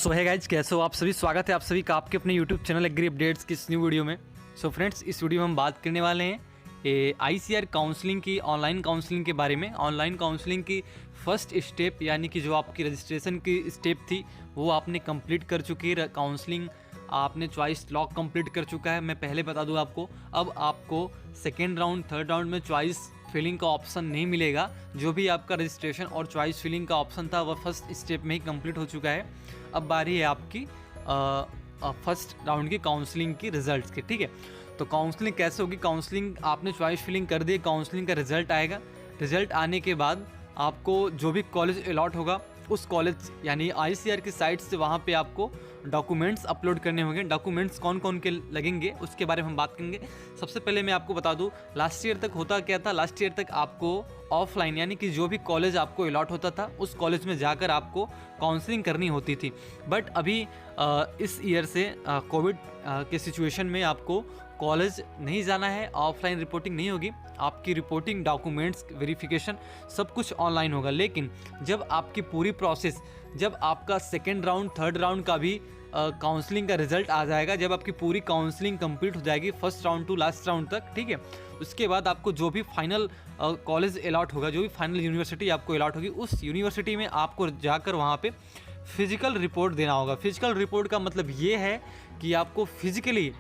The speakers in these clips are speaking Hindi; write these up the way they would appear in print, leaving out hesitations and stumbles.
सो है गाइज, कैसे हो आप सभी। स्वागत है आप सभी का आपके अपने यूट्यूब चैनल एग्री अपडेट्स की इस न्यू वीडियो में। सो फ्रेंड्स, इस वीडियो में हम बात करने वाले हैं ICAR काउंसलिंग की, ऑनलाइन काउंसलिंग के बारे में। ऑनलाइन काउंसलिंग की फर्स्ट स्टेप यानी कि जो आपकी रजिस्ट्रेशन की स्टेप थी वो आपने कंप्लीट कर चुकी है। काउंसलिंग आपने चॉइस लॉक कंप्लीट कर चुका है। मैं पहले बता दूं आपको, अब आपको सेकेंड राउंड थर्ड राउंड में चॉइस फिलिंग का ऑप्शन नहीं मिलेगा। जो भी आपका रजिस्ट्रेशन और चॉइस फिलिंग का ऑप्शन था वह फर्स्ट स्टेप में ही कंप्लीट हो चुका है। अब बारी है आपकी फर्स्ट राउंड की काउंसलिंग की रिजल्ट्स की। ठीक है, तो काउंसलिंग कैसे होगी। काउंसलिंग आपने चॉइस फिलिंग कर दी, काउंसलिंग का रिजल्ट आएगा। रिजल्ट आने के बाद आपको जो भी कॉलेज अलॉट होगा उस कॉलेज यानी ICAR की साइट से वहाँ पे आपको डॉक्यूमेंट्स अपलोड करने होंगे। डॉक्यूमेंट्स कौन कौन के लगेंगे उसके बारे में हम बात करेंगे। सबसे पहले मैं आपको बता दूं, लास्ट ईयर तक होता क्या था। लास्ट ईयर तक आपको ऑफलाइन यानी कि जो भी कॉलेज आपको अलॉट होता था उस कॉलेज में जाकर आपको काउंसलिंग करनी होती थी। बट अभी इस ईयर से कोविड के सिचुएशन में आपको कॉलेज नहीं जाना है, ऑफलाइन रिपोर्टिंग नहीं होगी। आपकी रिपोर्टिंग, डॉक्यूमेंट्स वेरिफिकेशन सब कुछ ऑनलाइन होगा। लेकिन जब आपकी पूरी प्रोसेस, जब आपका सेकेंड राउंड थर्ड राउंड का भी काउंसलिंग का रिजल्ट आ जाएगा, जब आपकी पूरी काउंसलिंग कंप्लीट हो जाएगी first round to last round तक, ठीक है, उसके बाद आपको जो भी फाइनल कॉलेज अलॉट होगा, जो भी फाइनल यूनिवर्सिटी आपको अलॉट होगी, उस यूनिवर्सिटी में आपको जाकर वहाँ पे फिजिकल रिपोर्ट देना होगा। फिजिकल रिपोर्ट का मतलब ये है कि आपको फिजिकली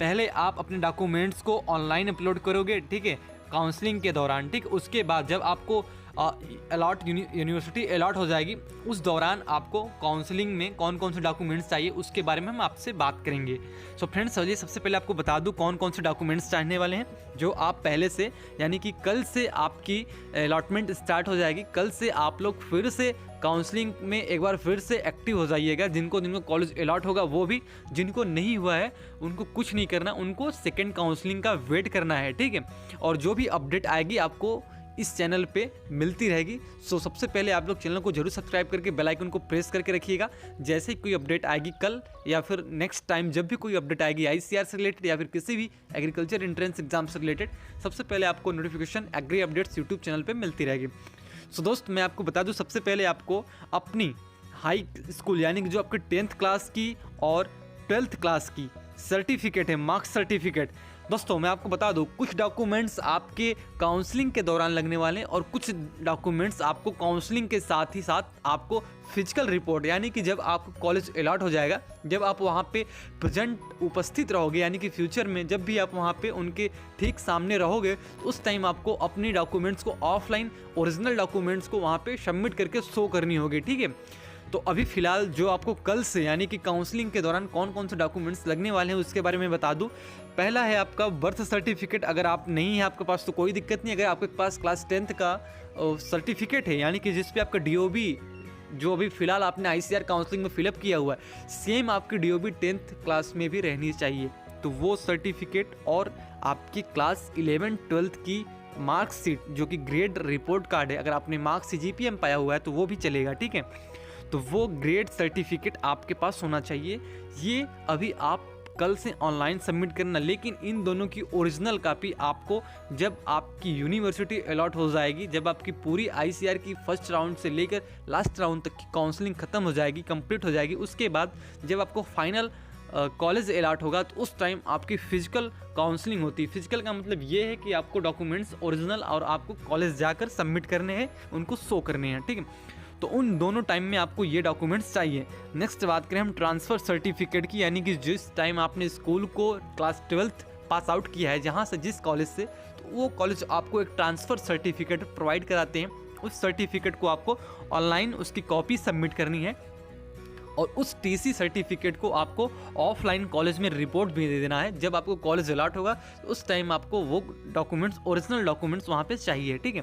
पहले आप अपने डॉक्यूमेंट्स को ऑनलाइन अपलोड करोगे, ठीक है, काउंसलिंग के दौरान। ठीक, उसके बाद जब आपको यूनिवर्सिटी अलॉट हो जाएगी उस दौरान आपको काउंसलिंग में कौन कौन से डॉक्यूमेंट्स चाहिए उसके बारे में हम आपसे बात करेंगे। सो फ्रेंड्स, चलिए सबसे पहले आपको बता दूं कौन कौन से डॉक्यूमेंट्स चाहने वाले हैं। जो आप पहले से यानी कि कल से आपकी अलॉटमेंट स्टार्ट हो जाएगी। कल से आप लोग फिर से काउंसलिंग में एक बार फिर से एक्टिव हो जाइएगा। जिनको कॉलेज अलॉट होगा वो भी, जिनको नहीं हुआ है उनको कुछ नहीं करना, उनको सेकेंड काउंसलिंग का वेट करना है। ठीक है, और जो भी अपडेट आएगी आपको इस चैनल पे मिलती रहेगी। सो सबसे पहले आप लोग चैनल को जरूर सब्सक्राइब करके बेल आइकन को प्रेस करके रखिएगा। जैसे ही कोई अपडेट आएगी कल या फिर नेक्स्ट टाइम जब भी कोई अपडेट आएगी ICAR से रिलेटेड या फिर किसी भी एग्रीकल्चर एंट्रेंस एग्जाम से रिलेटेड, सबसे पहले आपको notification agree updates YouTube channel पर मिलती रहेगी। सो दोस्त, मैं आपको बता दूँ, सबसे पहले आपको अपनी हाई स्कूल यानी कि जो आपकी 10th क्लास की और 12th क्लास की सर्टिफिकेट है, मार्क्स सर्टिफिकेट। दोस्तों मैं आपको बता दूं, कुछ डॉक्यूमेंट्स आपके काउंसलिंग के दौरान लगने वाले हैं और कुछ डॉक्यूमेंट्स आपको काउंसलिंग के साथ ही साथ आपको फिजिकल रिपोर्ट यानी कि जब आपको कॉलेज अलॉट हो जाएगा, जब आप वहाँ पे प्रेजेंट उपस्थित रहोगे यानी कि फ्यूचर में जब भी आप वहाँ पे उनके ठीक सामने रहोगे तो उस टाइम आपको अपनी डॉक्यूमेंट्स को ऑफलाइन ओरिजिनल डॉक्यूमेंट्स को वहाँ पे सबमिट करके शो करनी होगी। ठीक है, तो अभी फ़िलहाल जो आपको कल से यानी कि काउंसलिंग के दौरान कौन कौन से डॉक्यूमेंट्स लगने वाले हैं उसके बारे में बता दूं। पहला है आपका बर्थ सर्टिफिकेट। अगर आप नहीं है आपके पास तो कोई दिक्कत नहीं। अगर आपके पास क्लास 10th का सर्टिफिकेट है यानी कि जिस पे आपका DOB जो अभी फ़िलहाल आपने ICAR काउंसलिंग में फिलअप किया हुआ है, सेम आपकी DOB 10th क्लास में भी रहनी चाहिए। तो वो सर्टिफिकेट और आपकी क्लास 11-12th की मार्कशीट जो कि ग्रेड रिपोर्ट कार्ड है, अगर आपने मार्क्स CGPA पाया हुआ है तो वो भी चलेगा। ठीक है, तो वो ग्रेड सर्टिफिकेट आपके पास होना चाहिए। ये अभी आप कल से ऑनलाइन सबमिट करना, लेकिन इन दोनों की ओरिजिनल कॉपी आपको जब आपकी यूनिवर्सिटी अलॉट हो जाएगी, जब आपकी पूरी ICAR की फर्स्ट राउंड से लेकर लास्ट राउंड तक की काउंसलिंग ख़त्म हो जाएगी, कंप्लीट हो जाएगी, उसके बाद जब आपको फाइनल कॉलेज अलॉट होगा तो उस टाइम आपकी फ़िजिकल काउंसलिंग होती है। फिजिकल का मतलब ये है कि आपको डॉक्यूमेंट्स ओरिजिनल और आपको कॉलेज जाकर सबमिट करने हैं, उनको शो करने हैं। ठीक है, तो उन दोनों टाइम में आपको ये डॉक्यूमेंट्स चाहिए। नेक्स्ट बात करें हम ट्रांसफ़र सर्टिफिकेट की, यानी कि जिस टाइम आपने स्कूल को क्लास 12th पास आउट किया है जहाँ से जिस कॉलेज से, तो वो कॉलेज आपको एक ट्रांसफ़र सर्टिफिकेट प्रोवाइड कराते हैं। उस सर्टिफिकेट को आपको ऑनलाइन उसकी कॉपी सबमिट करनी है और उस TC सर्टिफिकेट को आपको ऑफलाइन कॉलेज में रिपोर्ट भी दे देना है। जब आपको कॉलेज अलॉट होगा तो उस टाइम आपको वो डॉक्यूमेंट्स, ओरिजिनल डॉक्यूमेंट्स वहाँ पे चाहिए। ठीक है,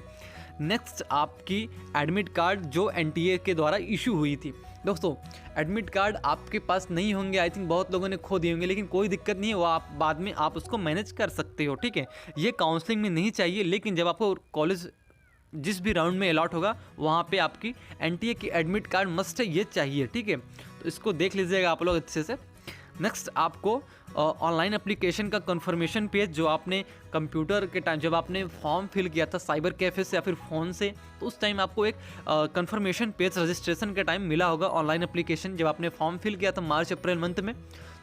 नेक्स्ट आपकी एडमिट कार्ड जो NTA के द्वारा इशू हुई थी। दोस्तों एडमिट कार्ड आपके पास नहीं होंगे, आई थिंक बहुत लोगों ने खो दिए होंगे, लेकिन कोई दिक्कत नहीं है, वो आप बाद में आप उसको मैनेज कर सकते हो। ठीक है, ये काउंसलिंग में नहीं चाहिए, लेकिन जब आपको कॉलेज जिस भी राउंड में अलॉट होगा वहाँ पे आपकी NTA की एडमिट कार्ड मस्ट है, ये चाहिए। ठीक है, तो इसको देख लीजिएगा आप लोग अच्छे से। नेक्स्ट आपको ऑनलाइन एप्लीकेशन का कंफर्मेशन पेज जो आपने कंप्यूटर के टाइम जब आपने फॉर्म फिल किया था साइबर कैफे से या फिर फ़ोन से, तो उस टाइम आपको एक कंफर्मेशन पेज रजिस्ट्रेशन के टाइम मिला होगा ऑनलाइन एप्लीकेशन जब आपने फॉर्म फिल किया था मार्च अप्रैल मंथ में,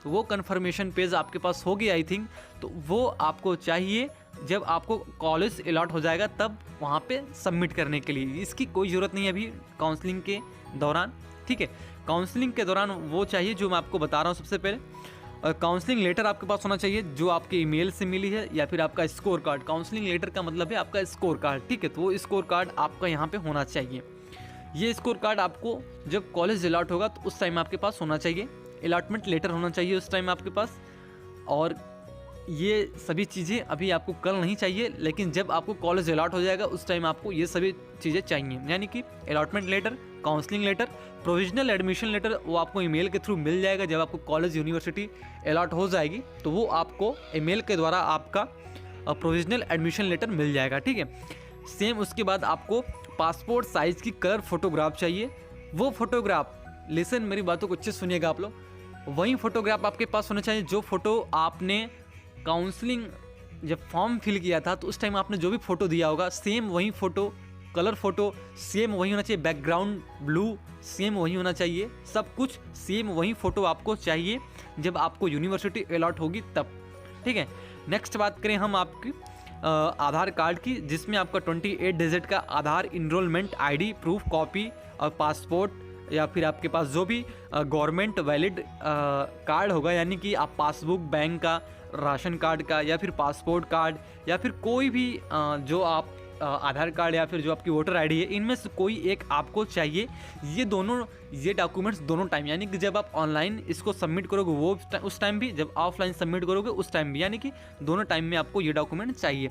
तो वो कंफर्मेशन पेज आपके पास होगी आई थिंक। तो वो आपको चाहिए जब आपको कॉलेज अलॉट हो जाएगा तब वहाँ पे सबमिट करने के लिए। इसकी कोई ज़रूरत नहीं है अभी काउंसलिंग के दौरान, ठीक है। काउंसलिंग के दौरान वो चाहिए जो मैं आपको बता रहा हूँ। सबसे पहले काउंसलिंग लेटर आपके पास होना चाहिए जो आपके ईमेल से मिली है, या फिर आपका स्कोर कार्ड। काउंसलिंग लेटर का मतलब है आपका स्कोर कार्ड, ठीक है। तो वो स्कोर कार्ड आपका यहाँ पे होना चाहिए। ये स्कोर कार्ड आपको जब कॉलेज अलॉट होगा तो उस टाइम आपके पास होना चाहिए। अलॉटमेंट लेटर होना चाहिए उस टाइम आपके पास। और ये सभी चीज़ें अभी आपको कल नहीं चाहिए, लेकिन जब आपको कॉलेज अलॉट हो जाएगा उस टाइम आपको ये सभी चीज़ें चाहिए, यानी कि allotment letter, counselling letter, provisional admission letter वो आपको ईमेल के थ्रू मिल जाएगा। जब आपको कॉलेज यूनिवर्सिटी अलॉट हो जाएगी तो वो आपको ईमेल के द्वारा आपका प्रोविजनल एडमिशन लेटर मिल जाएगा, ठीक है। सेम उसके बाद आपको पासपोर्ट साइज़ की कलर फोटोग्राफ चाहिए। वो फोटोग्राफ, लिसन मेरी बातों को अच्छे से सुनिएगा आप लोग, वही फोटोग्राफ आपके पास होना चाहिए जो फोटो आपने काउंसलिंग जब फॉर्म फिल किया था तो उस टाइम आपने जो भी फ़ोटो दिया होगा सेम वही फ़ोटो, कलर फ़ोटो सेम वही होना चाहिए, बैकग्राउंड ब्लू सेम वही होना चाहिए, सब कुछ सेम वही फ़ोटो आपको चाहिए जब आपको यूनिवर्सिटी अलॉट होगी तब, ठीक है। नेक्स्ट बात करें हम आपकी आधार कार्ड की, जिसमें आपका 28 डिजिट का आधार इनरोलमेंट आईडी प्रूफ कॉपी और पासपोर्ट या फिर आपके पास जो भी गवर्नमेंट वैलिड कार्ड होगा, यानी कि आप पासबुक बैंक का, राशन कार्ड का, या फिर पासपोर्ट कार्ड, या फिर कोई भी जो आप आधार कार्ड या फिर जो आपकी वोटर आईडी है, इनमें से कोई एक आपको चाहिए। ये डॉक्यूमेंट्स दोनों टाइम, यानी कि जब आप ऑनलाइन इसको सबमिट करोगे वो उस टाइम भी, जब ऑफलाइन सबमिट करोगे उस टाइम भी, यानी कि दोनों टाइम में आपको ये डॉक्यूमेंट चाहिए।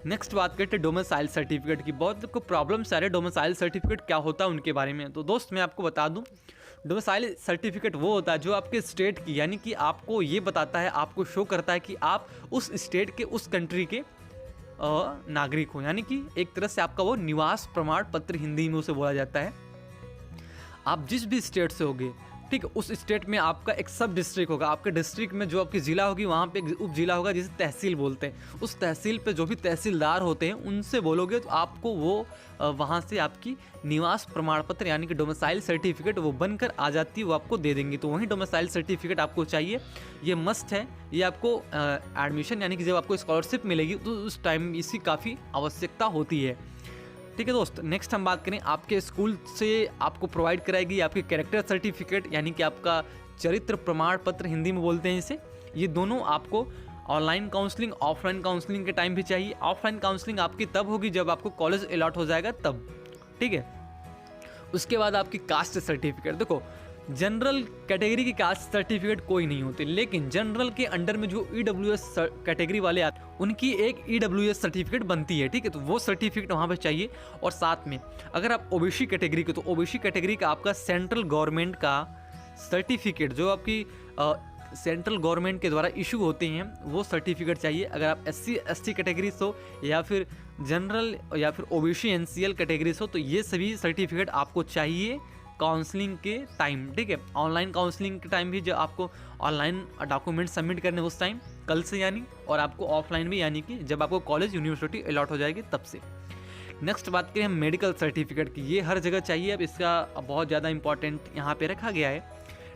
नेक्स्ट बात करते हैं डोमिसाइल सर्टिफिकेट की। बहुत को प्रॉब्लम्स आ रहे हैं डोमिसाइल सर्टिफिकेट क्या होता है उनके बारे में। तो दोस्त मैं आपको बता दूं, डोमिसाइल सर्टिफिकेट वो होता है जो आपके स्टेट की, यानी कि आपको ये बताता है, आपको शो करता है कि आप उस स्टेट के, उस कंट्री के नागरिक हो, यानी कि एक तरह से आपका वो निवास प्रमाण पत्र हिंदी में उसे बोला जाता है। आप जिस भी स्टेट से होगे, ठीक है, उस स्टेट में आपका एक सब डिस्ट्रिक्ट होगा। आपके डिस्ट्रिक्ट में जो आपकी ज़िला होगी वहाँ पे एक उप जिला होगा जिसे तहसील बोलते हैं। उस तहसील पे जो भी तहसीलदार होते हैं उनसे बोलोगे तो आपको वो वहाँ से आपकी निवास प्रमाण पत्र यानी कि डोमिसाइल सर्टिफिकेट वो बनकर आ जाती है, वो आपको दे देंगे। तो वही डोमिसाइल सर्टिफिकेट आपको चाहिए, ये मस्ट है। ये आपको एडमिशन यानी कि जब आपको स्कॉलरशिप मिलेगी तो उस टाइम इसकी काफ़ी आवश्यकता होती है, ठीक है दोस्त। नेक्स्ट हम बात करें, आपके स्कूल से आपको प्रोवाइड कराएगी आपकी कैरेक्टर सर्टिफिकेट, यानी कि आपका चरित्र प्रमाण पत्र हिंदी में बोलते हैं इसे। ये दोनों आपको ऑनलाइन काउंसलिंग, ऑफलाइन काउंसलिंग के टाइम भी चाहिए। ऑफलाइन काउंसलिंग आपकी तब होगी जब आपको कॉलेज अलॉट हो जाएगा तब, ठीक है। उसके बाद आपकी कास्ट सर्टिफिकेट, देखो जनरल कैटेगरी की कास्ट सर्टिफिकेट कोई नहीं होती, लेकिन जनरल के अंडर में जो EWS कैटेगरी वाले आते हैं उनकी एक EWS सर्टिफिकेट बनती है, ठीक है। तो वो सर्टिफिकेट वहाँ पे चाहिए। और साथ में अगर आप OBC कैटेगरी के, तो OBC कैटेगरी का आपका सेंट्रल गवर्नमेंट का सर्टिफिकेट जो आपकी सेंट्रल गवर्नमेंट के द्वारा इशू होते हैं वो सर्टिफिकेट चाहिए। अगर आप SC/ST कैटेगरी से हो या फिर जनरल या फिर OBC NCL कैटेगरी से हो तो ये सभी सर्टिफिकेट आपको चाहिए काउंसलिंग के टाइम, ठीक है। ऑनलाइन काउंसलिंग के टाइम भी जब आपको ऑनलाइन डॉक्यूमेंट सबमिट करने उस टाइम कल से, यानी और आपको ऑफलाइन भी, यानी कि जब आपको कॉलेज यूनिवर्सिटी अलॉट हो जाएगी तब से। नेक्स्ट बात करें हम मेडिकल सर्टिफिकेट की, ये हर जगह चाहिए। अब इसका बहुत ज़्यादा इंपॉर्टेंट यहाँ पे रखा गया है,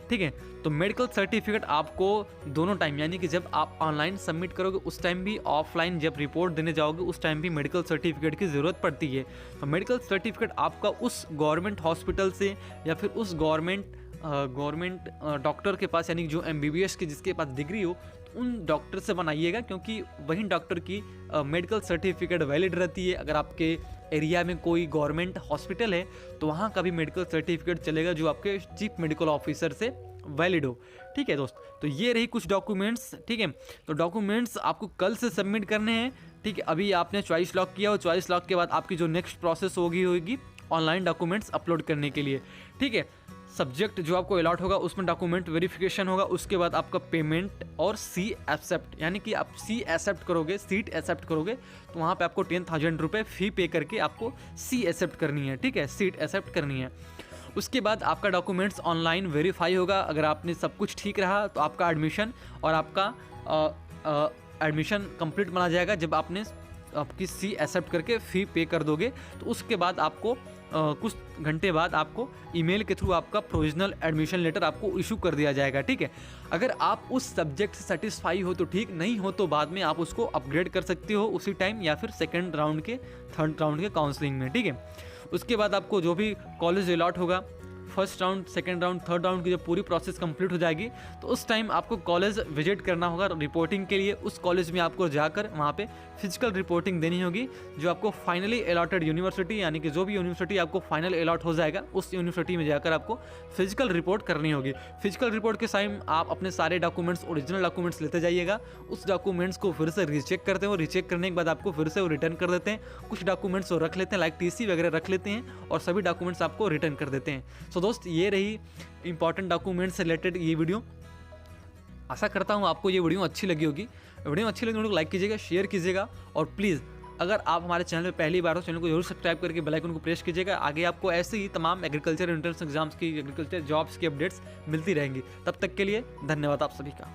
ठीक है। तो मेडिकल सर्टिफिकेट आपको दोनों टाइम, यानी कि जब आप ऑनलाइन सबमिट करोगे उस टाइम भी, ऑफलाइन जब रिपोर्ट देने जाओगे उस टाइम भी मेडिकल सर्टिफिकेट की ज़रूरत पड़ती है। तो मेडिकल सर्टिफिकेट आपका उस गवर्नमेंट हॉस्पिटल से या फिर उस गवर्नमेंट डॉक्टर के पास, यानी जो MBBS की जिसके पास डिग्री हो उन डॉक्टर से बनाइएगा, क्योंकि वही डॉक्टर की मेडिकल सर्टिफिकेट वैलिड रहती है। अगर आपके एरिया में कोई गवर्नमेंट हॉस्पिटल है तो वहाँ का भी मेडिकल सर्टिफिकेट चलेगा जो आपके चीफ मेडिकल ऑफिसर से वैलिड हो, ठीक है दोस्त। तो ये रही कुछ डॉक्यूमेंट्स, ठीक है। तो डॉक्यूमेंट्स आपको कल से सबमिट करने हैं, ठीक है। अभी आपने चॉइस लॉक किया और चॉइस लॉक के बाद आपकी जो नेक्स्ट प्रोसेस होगी ऑनलाइन डॉक्यूमेंट्स अपलोड करने के लिए, ठीक है। सब्जेक्ट जो आपको अलॉट होगा उसमें डॉक्यूमेंट वेरिफिकेशन होगा, उसके बाद आपका पेमेंट और सी एक्सेप्ट, यानी कि आप सी एक्सेप्ट करोगे, सीट एक्सेप्ट करोगे तो वहाँ पे आपको 10,000 रुपये फ़ी पे करके आपको सी एक्सेप्ट करनी है, ठीक है, सीट एक्सेप्ट करनी है। उसके बाद आपका डॉक्यूमेंट्स ऑनलाइन वेरीफाई होगा। अगर आपने सब कुछ ठीक रहा तो आपका एडमिशन और आपका एडमिशन कंप्लीट माना जाएगा। जब आपने आपकी सी एक्सेप्ट करके फ़ी पे कर दोगे तो उसके बाद आपको कुछ घंटे बाद आपको ईमेल के थ्रू आपका प्रोविजनल एडमिशन लेटर आपको इशू कर दिया जाएगा, ठीक है। अगर आप उस सब्जेक्ट से सेटिस्फाई हो तो ठीक, नहीं हो तो बाद में आप उसको अपग्रेड कर सकते हो उसी टाइम या फिर सेकंड राउंड के थर्ड राउंड के काउंसलिंग में, ठीक है। उसके बाद आपको जो भी कॉलेज अलॉट होगा, first round, second round, third round की जब पूरी प्रोसेस कंप्लीट हो जाएगी तो उस टाइम आपको कॉलेज विजिट करना होगा रिपोर्टिंग के लिए। उस कॉलेज में आपको जाकर वहाँ पे फिजिकल रिपोर्टिंग देनी होगी। जो आपको फाइनली अलॉटेड यूनिवर्सिटी, यानी कि जो भी यूनिवर्सिटी आपको फाइनल अलॉट हो जाएगा उस यूनिवर्सिटी में जाकर आपको फिजिकल रिपोर्ट करनी होगी। फिजिकल रिपोर्ट के टाइम आप अपने सारे डॉक्यूमेंट्स, ओरिजिनल डॉक्यूमेंट्स लेते जाइएगा। उस डॉक्यूमेंट्स को फिर से रीचेक करते हैं, रीचेक करने के बाद आपको फिर से वो रिटर्न कर देते हैं। कुछ डॉक्यूमेंट्स वो रख लेते हैं, लाइक टीसी वगैरह रख लेते हैं और सभी डॉक्यूमेंट्स आपको रिटर्न कर देते हैं। सो दोस्त, ये रही इंपॉर्टेंट डॉक्यूमेंट्स से रिलेटेड ये वीडियो। आशा करता हूँ आपको ये वीडियो अच्छी लगी होगी। वीडियो अच्छी लगी तो लाइक कीजिएगा, शेयर कीजिएगा और प्लीज़ अगर आप हमारे चैनल पे पहली बार हो चैनल को जरूर सब्सक्राइब करके बेल आइकन को प्रेस कीजिएगा। आगे आपको ऐसे ही तमाम एग्रीकल्चर एंट्रेंस एग्जाम्स की, एग्रीकल्चर जॉब्स की अपडेट्स मिलती रहेंगी। तब तक के लिए धन्यवाद आप सभी का।